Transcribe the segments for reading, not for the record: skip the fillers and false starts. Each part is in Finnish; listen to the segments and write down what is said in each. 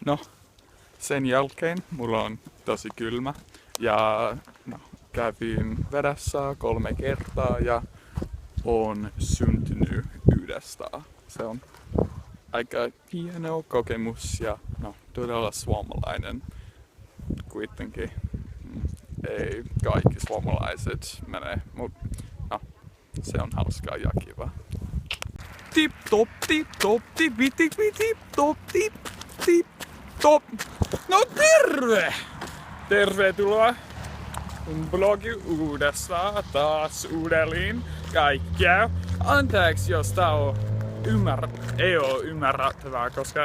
No, sen jälkeen mulla on tosi kylmä ja kävin vedessä 3 kertaa ja on syntynyt uudestaan. Se on aika hieno kokemus ja todella suomalainen kuitenkin. Ei kaikki suomalaiset mene, mutta se on hauskaa ja kiva. Tip top, tip top, tip tip tip top, tip tip top. No terve! Tervetuloa mun blogi uudestaan taas uudelleen kaikkea. Anteeksi jos tää on ei oo ymmärrettävää, koska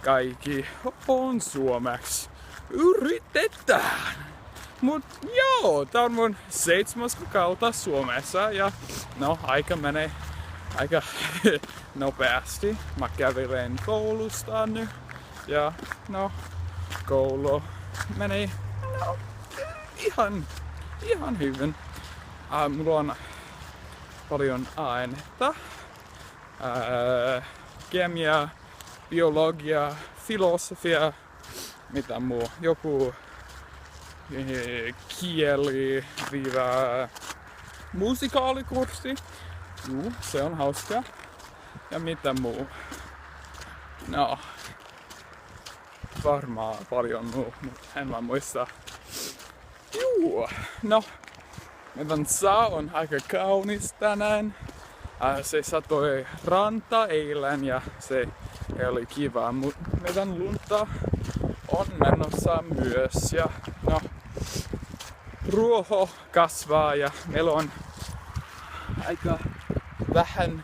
kaikki on suomeksi. Yritetään! Mut joo, tää on mun 7. kuukautta Suomessa ja aika menee aika nopeasti. Mä kävelen koulusta nyt ja koulu menee ihan hyvin. Mulla on paljon ainetta. Kemia, biologia, filosofia, mitä muu, joku kieli, musikaalikurssi. Juu, se on hauska. Ja mitä muu? Varmaan paljon muu, mutta en mä muista. Juu, meidän saa on aika kaunis tänään. Se satoi ranta eilen ja se oli kiva, mutta meidän lunta on menossa myös ja ruoho kasvaa ja meillä on aika vähän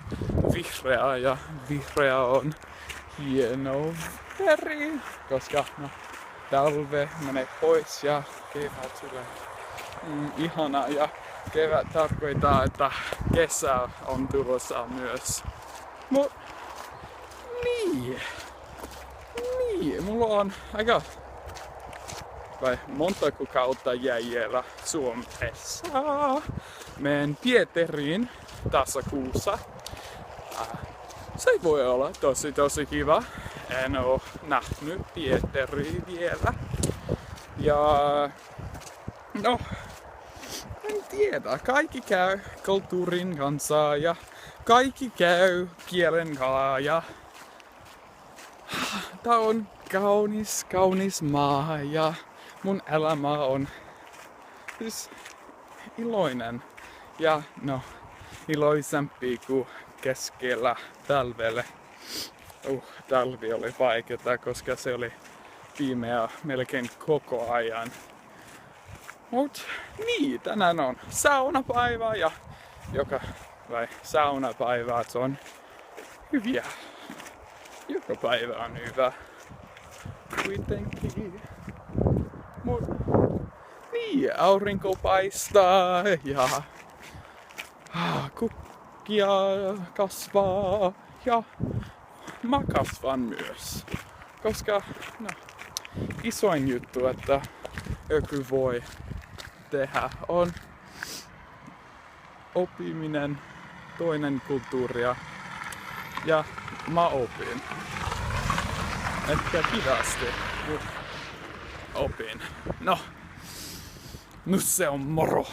vihreää ja vihreä on hieno väri, koska talve menee pois ja kevät tulee ihana ja kevät tarkoittaa, että kesä on tulossa myös. Mut niin, mulla on aika monta kuukautta jäljellä Suomessa. Menen Pieteriin tässä kuussa. Se voi olla tosi kiva. En oo nähnyt Pieteriä vielä. Ja en tiedä. Kaikki käy kulttuurin kanssa ja kaikki käy kielen kanssa ja tää on kaunis maa ja mun elämä on siis iloinen ja iloisempi kuin keskellä talvelle. Talvi oli vaikeeta, koska se oli pimeä melkein koko ajan. Mut niin, tänään on saunapäivä ja saunapäivät on hyviä. Joka päivä on hyvä. Kuitenkin. Mut niin, aurinko paistaa ja kukkia kasvaa ja mä kasvan myös. Koska isoin juttu, että joku voi tehdä on oppiminen toinen kulttuuria ja mä opin. Ehkä hitaasti, opin. Nyt se on moro!